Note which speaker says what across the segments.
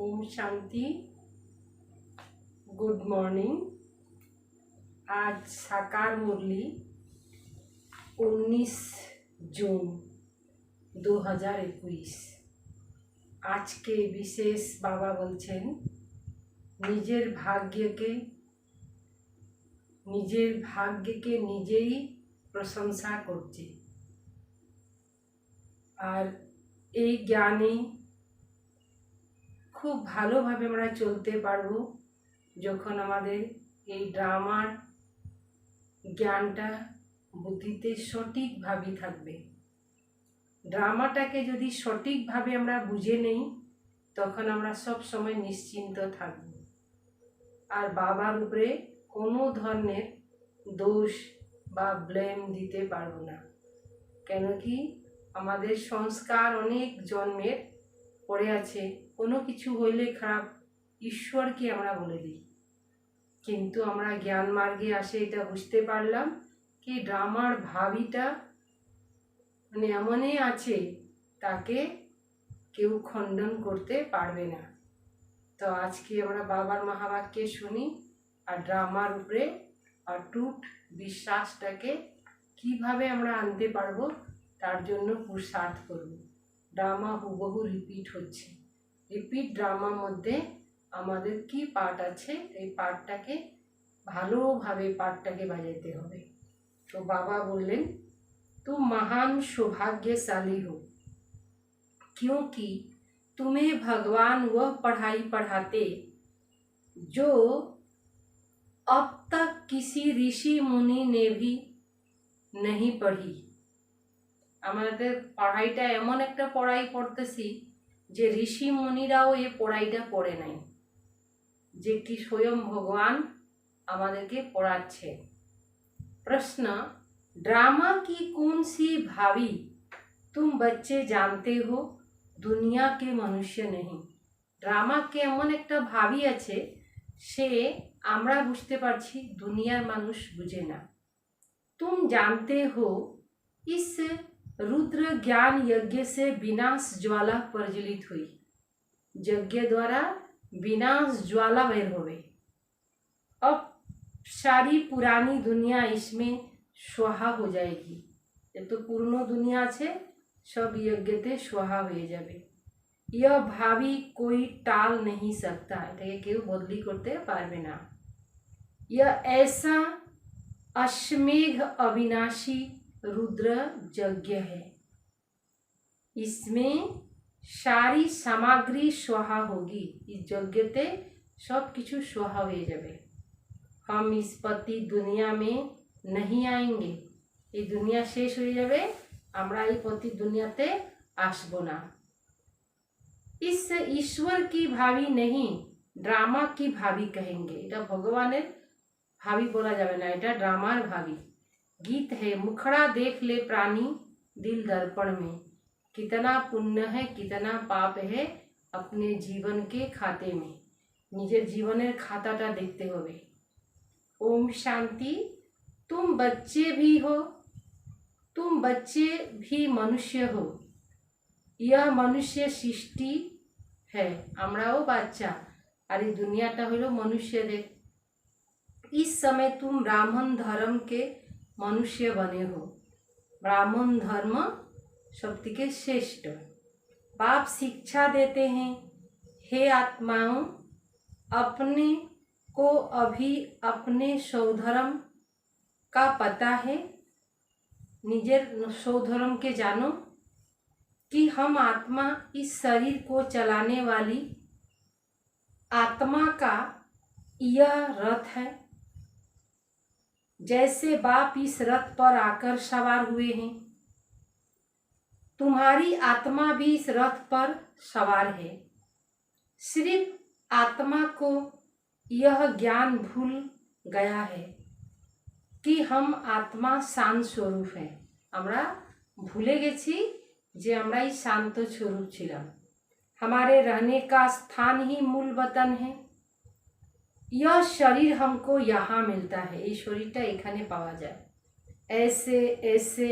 Speaker 1: Om Shanti. Good morning. आज साकार मुरली 19 जून 2021। आज के विशेष बाबा বলছেন নিজের ভাগ্যকে নিজেই প্রশংসা করছে। আর এই জ্ঞানে খুব ভালোভাবে আমরা চলতে পারবো যখন আমাদের এই ড্রামার জ্ঞানটা বুদ্ধিতে সঠিকভাবে থাকবে। ড্রামাটাকে যদি সঠিকভাবে আমরা বুঝে নেই তখন আমরা সব সময় নিশ্চিন্ত থাকব আর বাবার উপরে কোনো ধরনের দোষ বা ব্লেম দিতে পারবো না। কেন কি আমাদের সংস্কার অনেক জন্মের পড়ে আছে। কোনো কিছু হইলে খারাপ ঈশ্বরকে আমরা বলে দিই, কিন্তু আমরা জ্ঞান মার্গে আসে এটা বুঝতে পারলাম কি ড্রামার ভাবিটা মানে এমনই আছে, তাকে কেউ খণ্ডন করতে পারবে না। তো আজকে আমরা বাবার মহাবাক্যে শুনি আর ড্রামার উপরে অটুট বিশ্বাসটাকে কিভাবে আমরা আনতে পারবো তার জন্য পুরুষার্থ করব। ড্রামা হুবহু রিপিট হচ্ছে। রিপিট ড্রামার মধ্যে আমাদের কি পার্ট আছে, এই পার্টটাকে ভালোভাবে পার্টটাকে বাজাতে হবে। তো বাবা বললেন तुम महान सौभाग्यशाली हो क्योंकि तुम्हें भगवान वह पढ़ाई पढ़ाते जो अब तक किसी ऋषि मुनि ने भी नहीं पढ़ी। আমাদের পড়াইটা এমন একটা পড়াই পড়তেছি যে ঋষি মুনিরাও এই পড়াইটা পড়ে নাই, যে কি স্বয়ং ভগবান আমাদেরকে পড়াচ্ছে। प्रश्न, ड्रामा की कौन सी भावी तुम बच्चे जानते हो, दुनिया के मनुष्य नहीं। ड्रामा के एमन एक भावी आछे से आमरा बुझते पारछि, दुनियार मानुष बुझे ना। तुम जानते हो इस रुद्र ज्ञान यज्ञ से विनाश ज्वाला प्रज्वलित हुई। यज्ञ द्वारा विनाश ज्वाला बेर होवे। अब सारी पुरानी दुनिया इसमें स्वाहा हो जाएगी। ये तो पूर्ण दुनिया আছে सब यज्ञते स्वाहा হয়ে যাবে। यह भावी कोई टाल नहीं सकता, এটাকে কেউ বদলি করতে পারবে না। यह ऐसा अश्वमेघ अविनाशी रुद्र यज्ञ है, इसमें सारी सामग्री स्वाहा होगी। इस यज्ञते सब किछु स्वाहा হয়ে যাবে। हम इस पति दुनिया में नहीं आएंगे, ये दुनिया शेष हो जाए, আমরা এই पति दुनियाते आसबो ना। इस ईश्वर की भावी नहीं, ड्रामा की भावी कहेंगे। এটা ভগবানের भावी बोला जाए ना, এটা ड्रामार भावी। गीत है, मुखड़ा देख ले प्राणी दिल दर्पण में, कितना पुण्य है कितना पाप है अपने जीवन के खाते में। निजे जीवनेर खाताटा देखते होबे। ओम शांति। तुम बच्चे भी हो, तुम बच्चे भी मनुष्य हो। यह मनुष्य सृष्टि है, আমরাও বাচ্চা আর এই দুনিয়াটা হলো মনুষ্যদের। इस समय तुम ब्राह्मण धर्म के मनुष्य बने हो। ब्राह्मण धर्म सबसे श्रेष्ठ। बाप शिक्षा देते हैं, हे आत्माओं, अपने को अभी अपने स्वधर्म का पता है। निजेर स्वधर्म के जानो कि हम आत्मा इस शरीर को चलाने वाली आत्मा का यह रथ है। जैसे बाप इस रथ पर आकर सवार हुए हैं, तुम्हारी आत्मा भी इस रथ पर सवार है। सिर्फ आत्मा को यह ज्ञान भूल गया है कि हम आत्मा शांत स्वरूप है। আমরা ভুলে গেছি যে আমরা এই শান্ত স্বরূপ ছিলাম। हमारे रहने का स्थान ही मूल वतन है। यह शरीर हमको यहाँ मिलता है, এই শরীরটা এখানে পাওয়া যায়। ऐसे ऐसे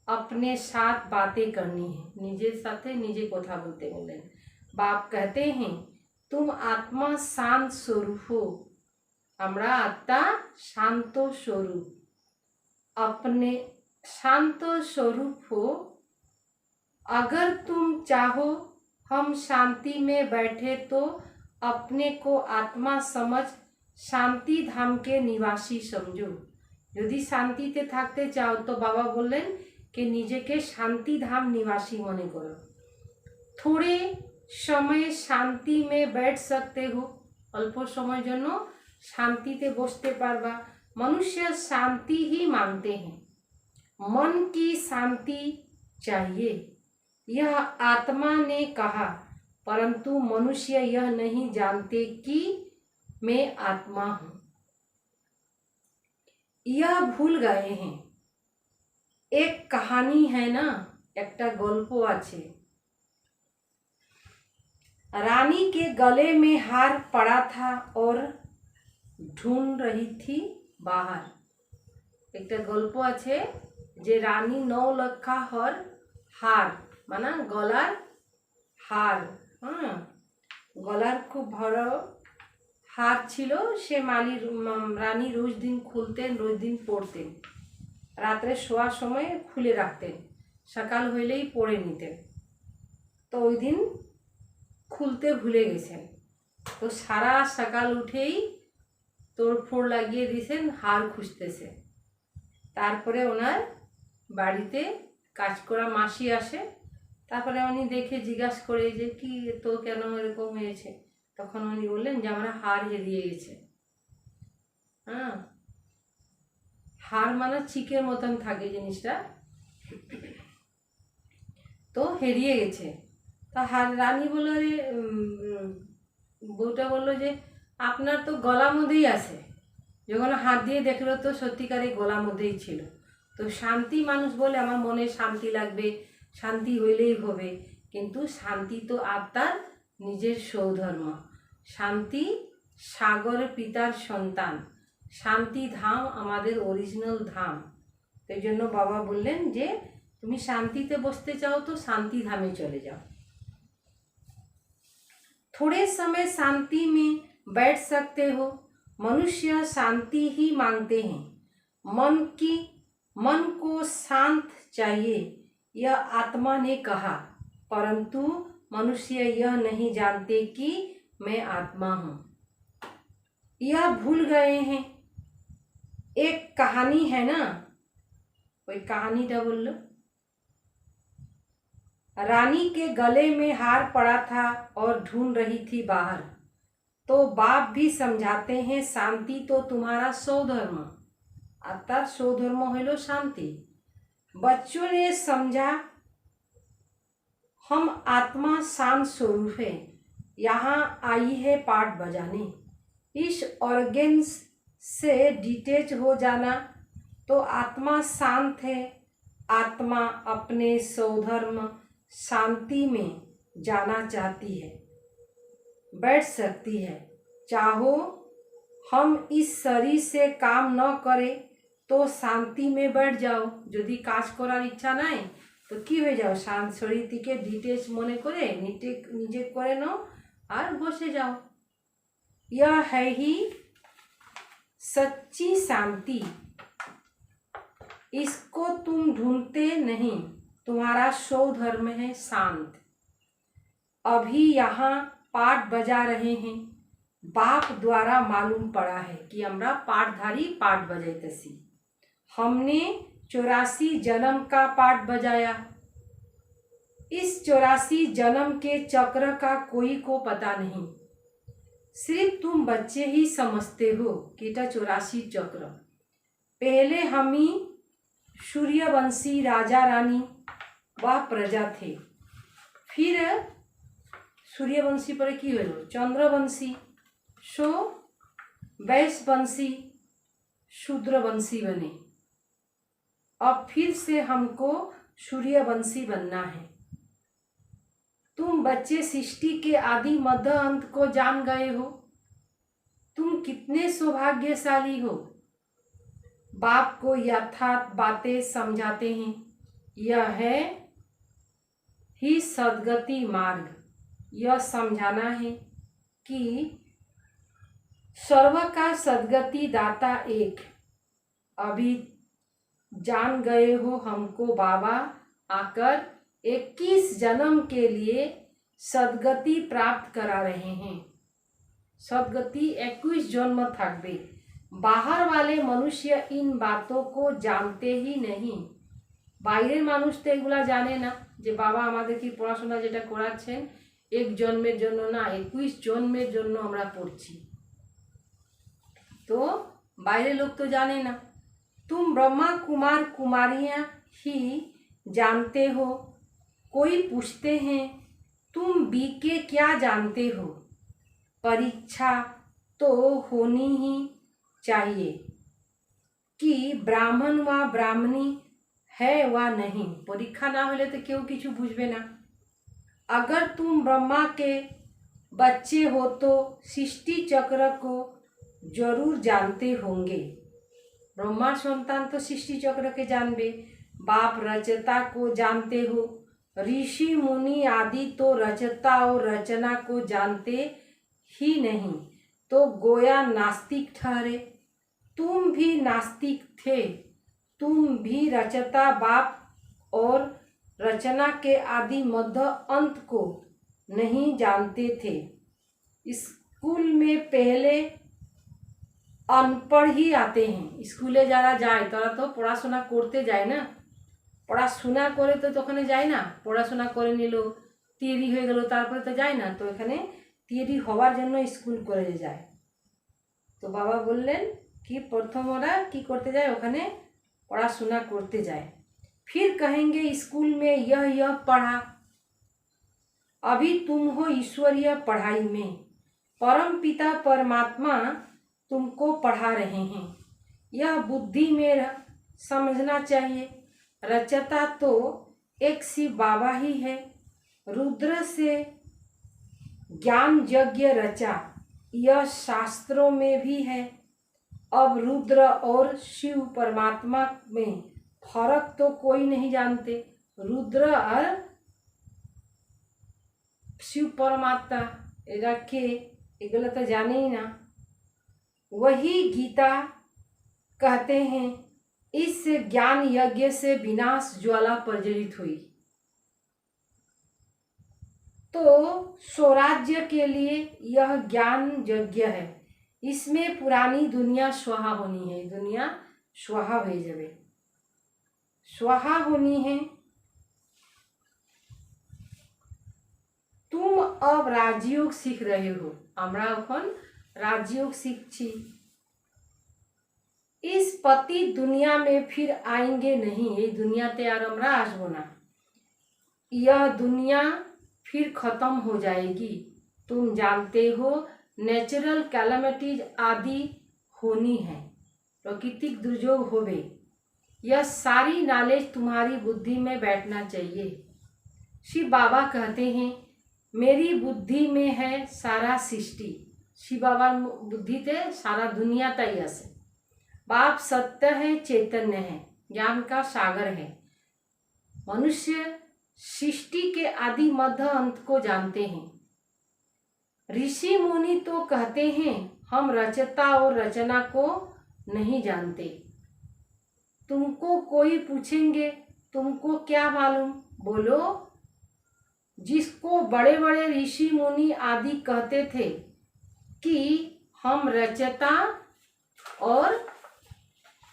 Speaker 1: अपने साथ बातें करनी है, নিজের সাথে নিজে কথা বলতে বলেন। बाप कहते हैं तुम आत्मा शांत स्वरूप हो। আমরা আত্মা শান্ত স্বরূপ। अपने शांत स्वरूप हो। अगर तुम चाहो हम शांति में बैठे तो अपने को आत्मा समझ শান্তি ধামকে নিবাসী সমঝো। যদি শান্তিতে থাকতে চাও তো বাবা বললেন कि নিজেকে শান্তি ধাম নিবাসী মনে করো। थोड़े समय शांति में बैठ सकते हो। অল্প সময়ের জন্য শান্তিতে বসতে পারবা। मनुष्य शांति ही मांगते हैं। मन की शांति चाहिए, यह आत्मा ने कहा, परंतु मनुष्य यह नहीं जानते कि मैं आत्मा हूँ। यह भूल गए हैं। एक कहानी है ना, একটা গল্প আছে। रानी के गले में हार पड़ा था और ढूंढ रही थी बाहर। একটা গল্প আছে যে রানী 9 লক্ষা হার মানে গলার হার, গলার খুব বড় হার ছিল। সে রানী রোজ দিন খুলতেন, রোজ দিন পরতেন। রাত্রে শোয়ার সময় খুলে রাখতেন, সকাল হইলেই পরে নিতেন। তো ওই দিন খুলতে ভুলে গেছেন। তো সারা সকাল উঠেই তোড়ফোড় লাগিয়ে দিয়েছেন, হার খুঁজতেছে। তারপরে ওনার বাড়িতে কাজ করা মাসি আসে। তারপরে উনি দেখে জিজ্ঞাসা করে যে কি তো কেন এরকম হয়েছে। তখন উনি বললেন যে আমার হার হারিয়ে গেছে। হার মানে চিকের মতন থাকে জিনিসটা, তো হারিয়ে গেছে। তা রানী বলল, বউটা বললো যে আপনার তো গলার মধ্যেই আছে। যখন হাত দিয়ে দেখলো তো সত্যিকারে গলার মধ্যেই ছিল। তো শান্তি মানুষ বলে আমার মনে শান্তি লাগবে, শান্তি হইলেই হবে, কিন্তু শান্তি তো আত্মার নিজের স্বধর্ম। শান্তি সাগরের পিতার সন্তান। শান্তি ধাম আমাদের অরিজিনাল ধাম। এই জন্য বাবা বললেন যে তুমি শান্তিতে বসতে চাও তো শান্তি ধামে চলে যাও। थोड़े समय शांति में बैठ सकते हो। मनुष्य शांति ही मांगते हैं। मन को शांत चाहिए, यह आत्मा ने कहा, परंतु मनुष्य यह नहीं जानते कि मैं आत्मा हूँ। यह भूल गए हैं। एक कहानी है ना, कोई कहानीটা बोलो। रानी के गले में हार पड़ा था और ढूंढ रही थी बाहर। तो बाप भी समझाते हैं शांति तो तुम्हारा स्वधर्म। अर्थात स्वधर्म हलो शांति। बच्चों ने समझा हम आत्मा शांत स्वरूप है, यहाँ आई है पाठ बजाने। इस ऑर्गेन्स से डिटेच हो जाना तो आत्मा शांत है। आत्मा अपने स्वधर्म शांति में जाना चाहती है, बैठ सकती है। चाहो हम इस शरीर से काम न करें तो शांति में बैठ जाओ। यदि काज करार इच्छा নাই तो কি হয়ে যাও, শান্ত শরীর থেকে ডিটেচ মনে করে নিজে করে নাও আর বসে যাও। यह है ही सच्ची शांति। इसको तुम ढूंढते नहीं, तुम्हारा स्वधर्म है शांत। अभी यहाँ पाठ बजा रहे हैं। बाप द्वारा मालूम पड़ा है कि हमरा पाठधारी पाठ बजाइतेसी। हमने 84 जन्म का पाठ बजाया। इस 84 जन्म के चक्र का कोई को पता नहीं, सिर्फ तुम बच्चे ही समझते हो कि এটা 84 चक्र। पहले हम ही सूर्यवंशी राजा रानी व प्रजा थे। फिर सूर्यवंशी पर की हलो चंद्रवंशी, सो वैश्यवंशी, शूद्रवंशी बने। अब फिर से हमको सूर्यवंशी बनना है। तुम बच्चे सृष्टि के आदि मध्य अंत को जान गए हो। तुम कितने सौभाग्यशाली हो। बाप को यथार्थ बातें समझाते हैं। यह है ही सदगति मार्ग। यह समझाना है कि सर्व का सद्गति दाता एक, अभी जान गए हो हमको बाबा आकर, 21 जन्म के लिए सद्गति प्राप्त करा रहे हैं। सद्गति 21 जन्म থাকবে। बाहर वाले मनुष्य इन बातों को जानते ही नहीं। বাইরের মানুষ তো এগুলা জানে না যে বাবা আমাদের কি পড়াশোনা যেটা করাচ্ছেন এক জন্মের জন্য না, 21 জন্মের জন্য আমরা পড়ছি। तो বাইরের लोग तो जाने ना। तुम ब्रह्मा कुमार कुमारियाँ ही जानते हो। कोई पूछते हैं तुम बीके क्या जानते हो। परीक्षा तो होनी ही चाहिए कि ब्राह्मण व ब्राह्मणी है व नहीं। परीक्षा ना होले तो क्यों किछु बुझबे ना। अगर तुम ब्रह्मा के बच्चे हो तो सृष्टि चक्र को जरूर जानते होंगे। ब्रह्मा संतान तो सृष्टि चक्र के जानबे। बाप रचता को जानते हो। ऋषि मुनि आदि तो रचता और रचना को जानते ही नहीं, तो गोया नास्तिक ठहरे। तुम भी नास्तिक थे। तुम भी रचता बाप और रचना के आदि मध्य अंत को नहीं जानते थे। स्कूल में पहले अनपढ़ ही आते हैं। स्कूले যারা যায় তারা তো পড়াশোনা করতে যায় না, পড়াশোনা করে তো ওখানে যায় না। পড়াশোনা করে নিল, থিওরি হয়ে গেল, তারপরে তো যায় না। তো এখানে থিওরি হওয়ার জন্য স্কুল করে যায়। তো বাবা বললেন कि प्रथम ওরা কি করতে যায়, ওখানে পড়াশোনা করতে যায়। फिर कहेंगे स्कूल में यह पढ़ा। अभी तुम हो ईश्वरीय पढ़ाई में। परम पिता परमात्मा तुमको पढ़ा रहे हैं। यह बुद्धि में समझना चाहिए। रचता तो एक शिव बाबा ही है। रुद्र से ज्ञान यज्ञ रचा, यह शास्त्रों में भी है। अब रुद्र और शिव परमात्मा में फर्क तो कोई नहीं जानते। रुद्र और शिव परमात्मा एरा के एगुला तो जाने ही ना। वही गीता कहते हैं इस ज्ञान यज्ञ से विनाश ज्वाला प्रज्वलित हुई। तो स्वराज्य के लिए यह ज्ञान यज्ञ है। इसमें पुरानी दुनिया स्वाहा होनी है। दुनिया स्वाहा हो जाए, स्वाहा होनी है। तुम अब राजयोग सीख रहे हो। আমরা এখন राजयोग सीखছি। इस पति दुनिया में फिर आएंगे नहीं। ये दुनिया ते आर हमरा आसबो ना। यह दुनिया फिर खत्म हो जाएगी। तुम जानते हो नेचुरल कैलामिटीज आदि होनी है, प्राकृतिक दुर्योग होवे। यह सारी नॉलेज तुम्हारी बुद्धि में बैठना चाहिए। शिव बाबा कहते हैं मेरी बुद्धि में है सारा सृष्टि। शिव बाबा बुद्धि ते सारा दुनिया तय है। बाप सत्य है, चैतन्य है, ज्ञान का सागर है। मनुष्य सृष्टि के आदि मध्य अंत को जानते हैं। ऋषि मुनि तो कहते हैं हम रचता और रचना को नहीं जानते। तुमको कोई पूछेंगे तुमको क्या मालूम, बोलो। जिसको बड़े बड़े ऋषि मुनि आदि कहते थे कि हम रचता और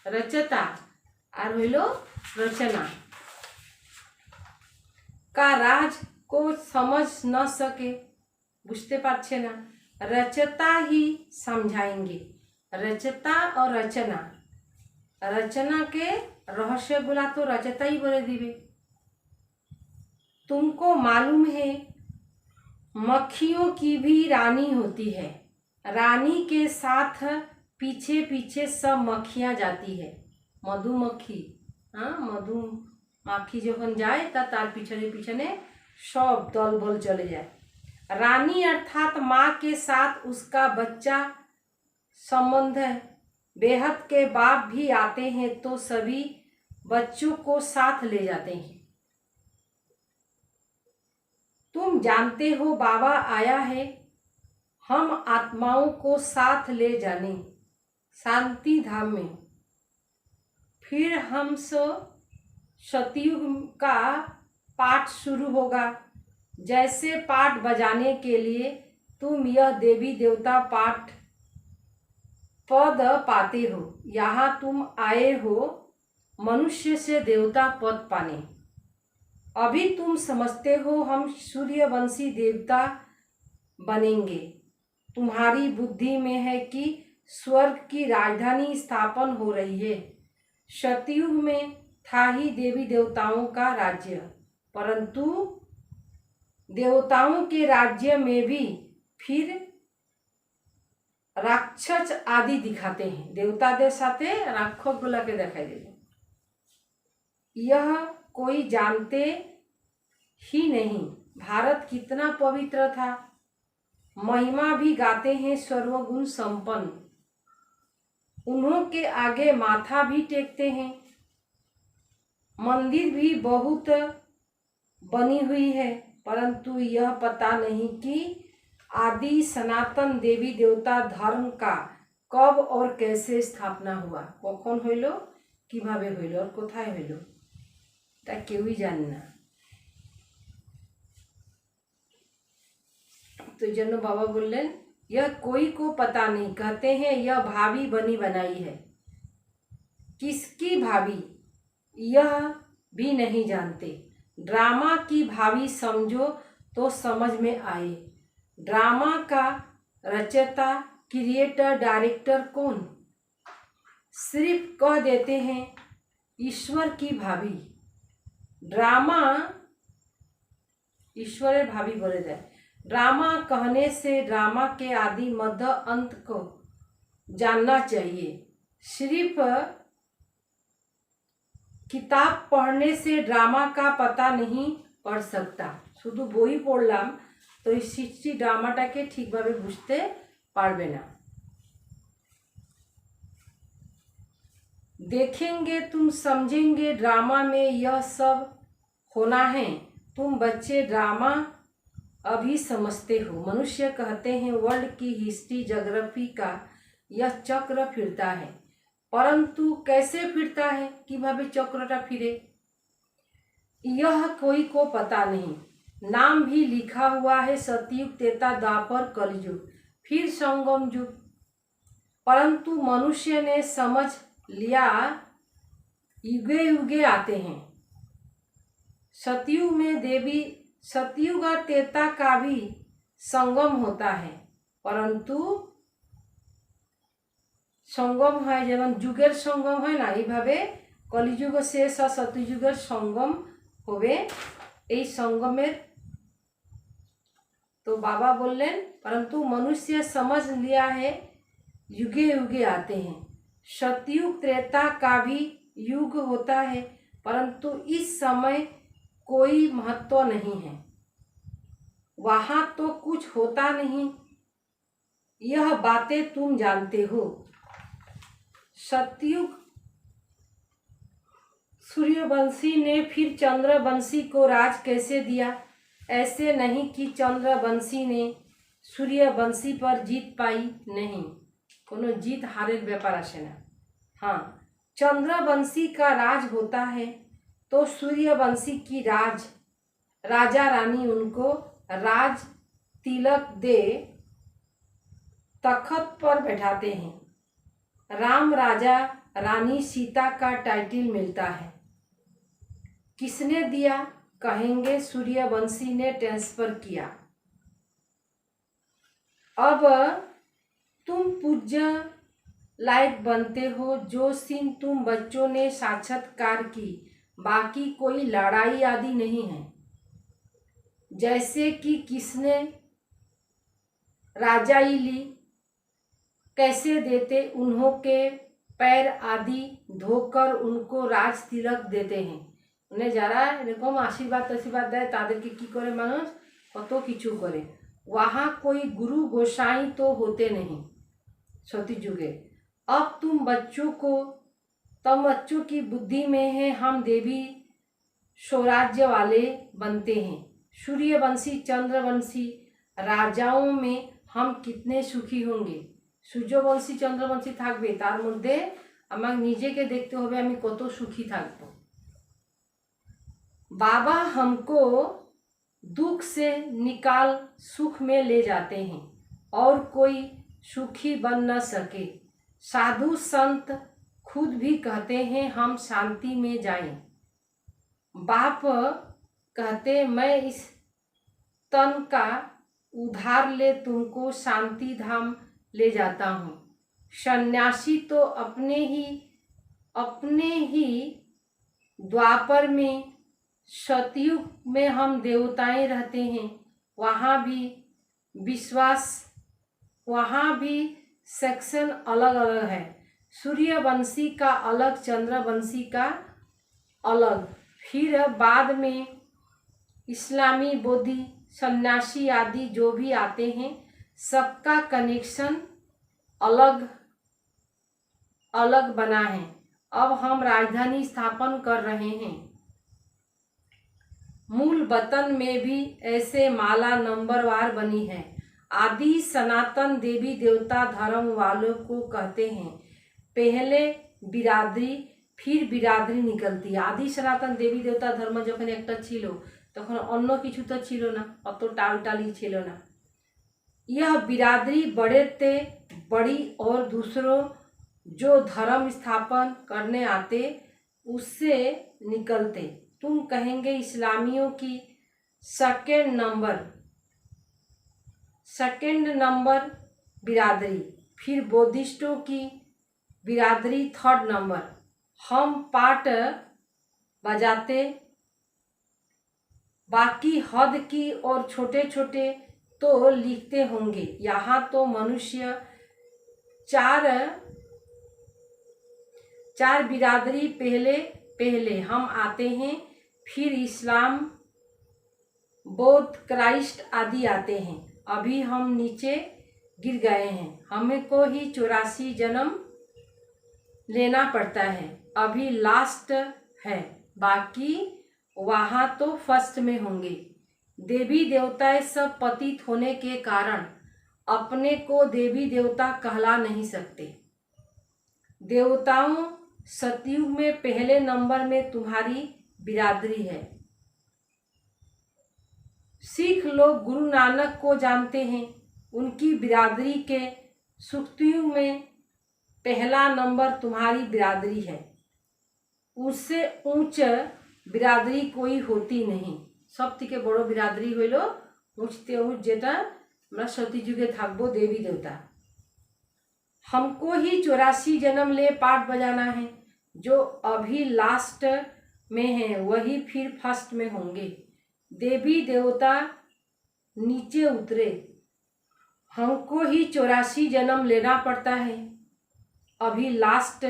Speaker 1: रचता और होइलो रचना का राज को समझ न सके, बुझते पारछे ना। रचता ही समझाएंगे। रचता और रचना, रचना के रहस्य गुला तो रचता ही बोले दिवे। तुमको मालूम है मक्खियों की भी रानी होती है। रानी के साथ पीछे पीछे सब मक्खियाँ जाती है। मधुमक्खी, हाँ, मधुमक्खी जखन जाए तार पिछने पिछने सब दल बल चले जाए। रानी अर्थात माँ के साथ उसका बच्चा संबंध है। बेहद के बाप भी आते हैं तो सभी बच्चों को साथ ले जाते हैं। तुम जानते हो बाबा आया है, हम आत्माओं को साथ ले जाने शांति धाम में। फिर हम सतयुग का पाठ शुरू होगा। जैसे पाठ बजाने के लिए तुम यह देवी देवता पाठ पद पाते हो, यहाँ तुम आए हो मनुष्य से देवता पद पाने। अभी तुम समझते हो हम सूर्यवंशी देवता बनेंगे। तुम्हारी बुद्धि में है कि स्वर्ग की राजधानी स्थापन हो रही है। सतयुग में था ही देवी देवताओं का राज्य, परंतु देवताओं के राज्य में भी फिर राक्षस आदि दिखाते हैं। देवता दे साथे राक्षस बोला के दिखाई देते। यह कोई जानते ही नहीं भारत कितना पवित्र था। महिमा भी गाते हैं सर्वगुण संपन्न। उन्हों के आगे माथा भी टेकते हैं। मंदिर भी बहुत बनी हुई है, परंतु यह पता नहीं कि आदि सनातन देवी देवता धर्म का कब और कैसे स्थापना हुआ, कখন হইল, কিভাবে হইল और কোথায় হইল, তা কেউই জানে না। तो जन्नो बाबा बोलें यह कोई को पता नहीं। कहते हैं यह भाभी बनी बनाई है। किसकी भाभी यह भी नहीं जानते। ड्रामा की भाभी समझो तो समझ में आए। ड्रामा का रचयिता क्रिएटर डायरेक्टर कौन? सिर्फ कह देते हैं ईश्वर की भाभी। ड्रामा ईश्वर भाभी बोले जाए। ड्रामा कहने से ड्रामा के आदि मध्य अंत को जानना चाहिए। सिर्फ किताब पढ़ने से ड्रामा का पता नहीं पड़ सकता। शुद्ध বই পড়লাম तो इस सृष्टि ड्रामाटाके ठीक भावे बुझते पारबे ना। देखेंगे तुम समझेंगे ड्रामा में यह सब होना है। तुम बच्चे ड्रामा अभी समझते हो। मनुष्य कहते हैं वर्ल्ड की हिस्ट्री ज्योग्राफी का यह चक्र फिरता है, परंतु कैसे फिरता है, किभाबे चक्रटा फिरे, यह कोई को पता नहीं। नाम भी लिखा हुआ है सतयुग, त्रेता, द्वापर, कलयुग, फिर संगम युग, परंतु मनुष्य ने समझ लिया युगे युगे आते हैं। सतयुग में देवी सतयुग और त्रेता का भी संगम होता है, परंतु संगम है जेमन जुगेर संगम है ना, এইভাবে कलिजुग शेष और सतयुगेर संगम होबे। এই संगमेर तो बाबा बोलें परंतु मनुष्य समझ लिया है युगे युगे आते हैं। सतयुग त्रेता का भी युग होता है, परंतु इस समय कोई महत्व नहीं है। वहाँ तो कुछ होता नहीं। यह बातें तुम जानते हो। सतयुग सूर्यवंशी ने फिर चंद्रवंशी को राज कैसे दिया? ऐसे नहीं कि चंद्रवंशी ने सूर्यवंशी पर जीत पाई, नहीं, कोनो जीत हारेर व्यापार आसे ना। हाँ, चंद्रवंशी का राज होता है तो सूर्यवंशी की राजा रानी उनको राज तिलक दे तखत पर बैठाते हैं। राम राजा रानी सीता का टाइटल मिलता है। किसने दिया? कहेंगे सूर्यवंशी ने ट्रांसफर किया। अब तुम पूज्य लायक बनते हो। जो सीन तुम बच्चों ने साक्षात्कार की, बाकी कोई लड़ाई आदि नहीं है। जैसे कि किसने राजाई ली, कैसे देते, उन्हों के पैर आदि धोकर उनको राज तिलक देते हैं। उन्हें যারা এরকম आशीर्वाद দেয় তাদেরকে কি করে মানুষ কত কিছু করে। वहाँ कोई गुरु गोसाई तो होते नहीं सतयुगे। अब तुम बच्चों की बुद्धि में है हम देवी स्वराज्य वाले बनते हैं। सूर्यवंशी चंद्रवंशी राजाओं में हम कितने सुखी होंगे। সূর্যবংশী চন্দ্রবংশী থাকবে, তার মধ্যে আমার নিজেকে দেখতে হবে আমি কত সুখী থাকব। बाबा हमको दुख से निकाल सुख में ले जाते हैं और कोई सुखी बन न सके। साधु संत खुद भी कहते हैं हम शांति में जाएं। बाप कहते मैं इस तन का उधार ले तुमको शांति धाम ले जाता हूँ। सन्यासी तो अपने ही द्वापर में सतयुग में हम देवताएं रहते हैं, वहाँ भी सेक्शन अलग अलग है। सूर्यवंशी का अलग, चंद्रवंशी का अलग। फिर बाद में इस्लामी, बौद्धि, सन्यासी आदि जो भी आते हैं सबका कनेक्शन अलग अलग बना है। अब हम राजधानी स्थापन कर रहे हैं। मूल वतन में भी ऐसे माला नंबरवार बनी है। आदि सनातन देवी देवता धर्म वालों को कहते हैं पहले बिरादरी फिर बिरादरी निकलती। आदि सनातन देवी देवता धर्म যখন একটা ছিল তখন অন্য কিছু তো ছিল না, অত টালটালি ছিল না। यह बिरादरी बड़े ते बड़ी और दूसरों जो धर्म स्थापन करने आते उससे निकलते। तुम कहेंगे इस्लामियों की सेकेंड नंबर बिरादरी, फिर बौद्धिस्टों की बिरादरी थर्ड नंबर। हम पाठ बजाते, बाकी हद की और छोटे छोटे तो लिखते होंगे। यहाँ तो मनुष्य चार बिरादरी पहले हम आते हैं, फिर इस्लाम, बौद्ध, क्राइस्ट आदि आते हैं। अभी हम नीचे गिर गए हैं, हमें को ही 84 जन्म लेना पड़ता है। अभी लास्ट है, बाकी वहाँ तो फर्स्ट में होंगे। देवी देवताएं सब पतित होने के कारण अपने को देवी देवता कहला नहीं सकते। देवताओं सतयुग में पहले नंबर में तुम्हारी बिरादरी है। सिख लोग गुरु नानक को जानते हैं, उनकी बिरादरी के सुक्तियुग में पहला नंबर तुम्हारी बिरादरी है। उससे ऊंच बिरादरी कोई होती नहीं। सब থেকে বড় बिरादरी হইল উঁচতে উঁচ, যেটা আমরা সতীযুগে থাকবো देवी देवता। हमको ही 84 जन्म ले पाठ बजाना है। जो अभी लास्ट में है वही फिर फर्स्ट में होंगे। देवी देवता नीचे उतरे, हमको ही 84 जन्म लेना पड़ता है। अभी लास्ट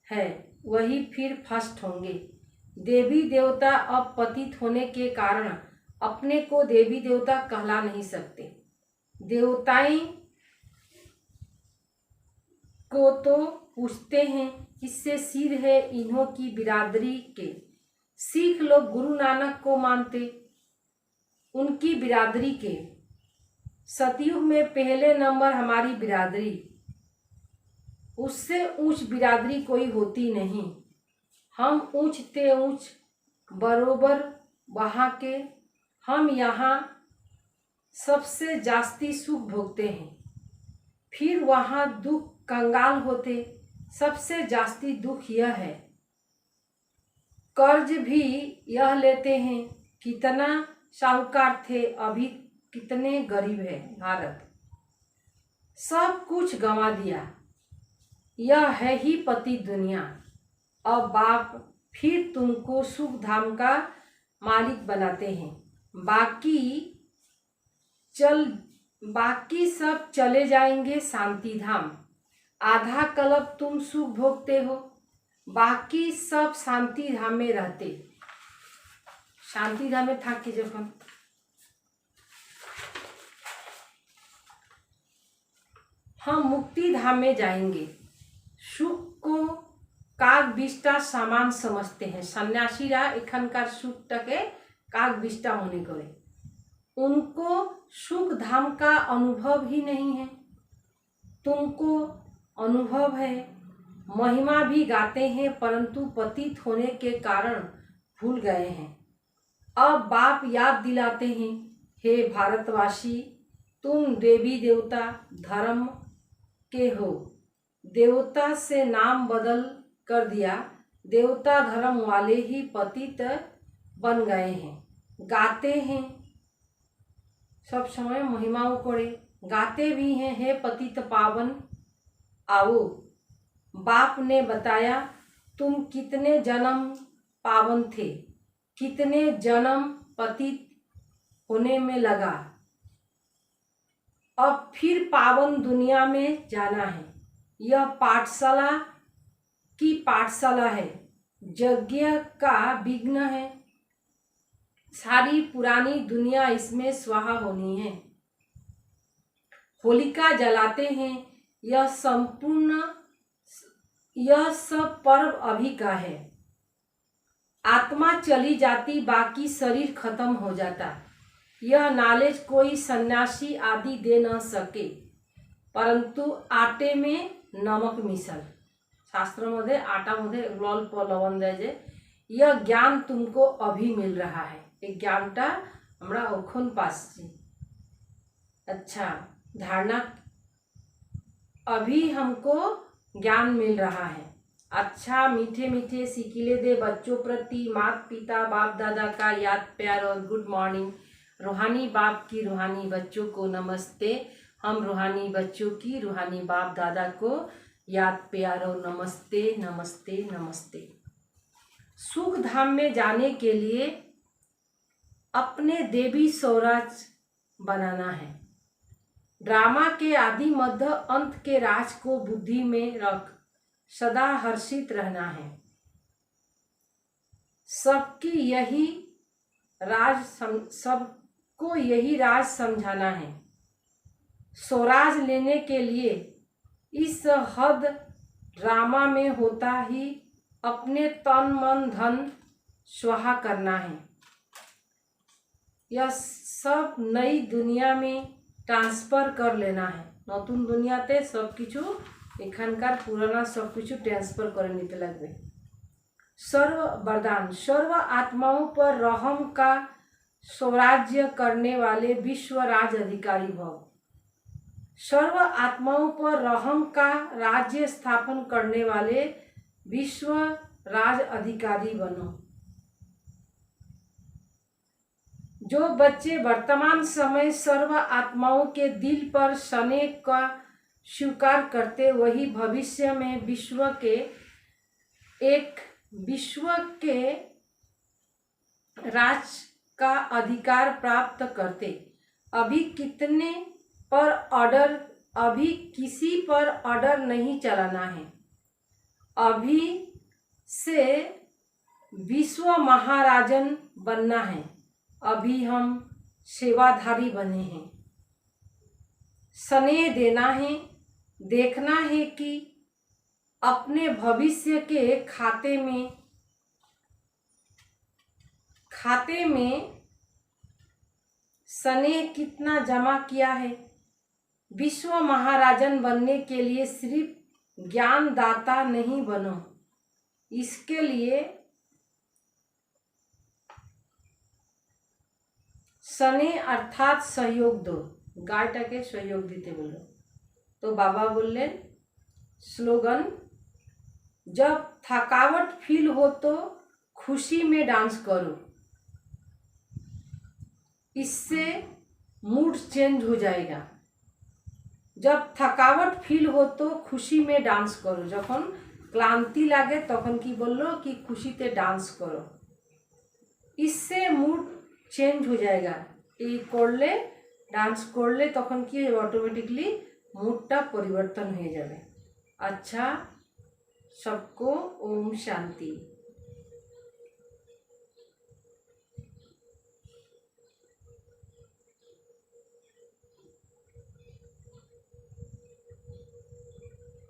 Speaker 1: है वही फिर फर्स्ट होंगे। देवी देवता अब पतित होने के कारण अपने को देवी देवता कहला नहीं सकते। देवताएं को तो पूछते हैं किससे सिर है इन्हों की बिरादरी के। सिख लोग गुरु नानक को मानते, उनकी बिरादरी के। सतयुग में पहले नंबर हमारी बिरादरी, उससे ऊंच बिरादरी कोई होती नहीं। हम ऊंच ते ऊंच बरोबर वहाँ के, हम यहाँ सबसे जास्ती सुख भोगते हैं। फिर वहाँ दुख कंगाल होते। सबसे जास्ती दुख यह है, कर्ज भी यह लेते हैं। कितना साहूकार थे, अभी कितने गरीब है भारत। सब कुछ गंवा दिया, यह है ही पति दुनिया। अब बाप फिर तुमको सुख धाम का मालिक बनाते हैं। बाकी सब चले जाएंगे शांति धाम। आधा कल्प तुम सुख भोगते हो, बाकी सब शांति धाम में रहते। शांति धाम में थाके जखन हम मुक्ति धाम में जाएंगे। सुख को काग बिष्टा सामान समझते हैं। सन्यासीरा एखानकार सुखटाके काग बिष्टा मने करे। उनको सुख धाम का अनुभव ही नहीं है। तुमको अनुभव है, महिमा भी गाते हैं, परंतु पतित होने के कारण भूल गए हैं। अब बाप याद दिलाते हैं, हे भारतवासी, तुम देवी देवता धर्म के हो। देवता से नाम बदल कर दिया, देवता धर्म वाले ही पतित बन गए हैं। गाते हैं, सब समय महिमाओं करे, गाते भी हैं, हे पतित पावन आओ। बाप ने बताया, तुम कितने जन्म पावन थे, कितने जन्म पतित होने में लगा, अब फिर पावन दुनिया में जाना है। यह पाठशाला की पाठशाला है, यज्ञ का विघ्न है, सारी पुरानी दुनिया इसमें स्वाहा होनी है। होलिका जलाते हैं, यह संपूर्ण, यह सब पर्व अभी का है। आत्मा चली जाती, बाकी शरीर खत्म हो जाता। यह नॉलेज कोई सन्यासी आदि दे न सके, परंतु आटे में नमक मिसल, शास्त्रामध्ये आटामध्ये अल्प लवण द्यायचे। यह ज्ञान तुमको अभी मिल रहा है, एक ज्ञानटा हमरा ओखन पास। अच्छा, धारणा अभी हमको ज्ञान मिल रहा है। अच्छा, मीठे मीठे सिकिले दे बच्चों प्रति माता पिता बाप दादा का याद प्यार और गुड मॉर्निंग। रूहानी बाप की रूहानी बच्चों को नमस्ते। हम रूहानी बच्चों की रूहानी बाप दादा को याद प्यार और नमस्ते नमस्ते नमस्ते। सुख धाम में जाने के लिए अपने देवी स्वराज बनाना है। ड्रामा के आदि मध्य अंत के राज को बुद्धि में रख सदा हर्षित रहना है। सबको यही राज समझाना है। स्वराज लेने के लिए इस हद ड्रामा में होता ही अपने तन मन धन स्वाहा करना है। यह सब नई दुनिया में ट्रांसफर कर लेना है। नतून दुनियाते सब किछु एखानकार पुराना सब किछु ट्रांसफर करे निते लागबे। सर्व वरदान, सर्व आत्माओं पर रहम का स्वराज्य करने वाले विश्व राज अधिकारी भव। सर्व आत्माओं पर रहम का राज्य स्थापन करने वाले विश्व राज अधिकारी बनो। जो बच्चे वर्तमान समय सर्व आत्माओं के दिल पर स्नेह का स्वीकार करते, वही भविष्य में विश्व के राज का अधिकार प्राप्त करते। अभी किसी पर ऑर्डर नहीं चलाना है। अभी से विश्व महाराजन बनना है। अभी हम सेवाधारी बने हैं। स्नेह देना है, देखना है कि अपने भविष्य के खाते में स्नेह कितना जमा किया है। विश्व महाराजन बनने के लिए सिर्फ ज्ञान दाता नहीं बनो, इसके लिए स्नेह अर्थात सहयोग दो। गायटाके सहयोग दीते बोलो। तो बाबा बोललें स्लोगन, जब थकावट फील हो तो खुशी में डांस करो, इससे मूड चेंज हो जाएगा। जब थकावट फील हो तो खुशी में डांस करो। जखन क्लांति लागे तखन की बोलो कि खुशीते डांस करो, इससे मूड चेंज हो जाएगा। ये करले डांस करले तखन कि ऑटोमेटिकली मूडटा परिवर्तन हो जाए। अच्छा, सबको ओम शांति।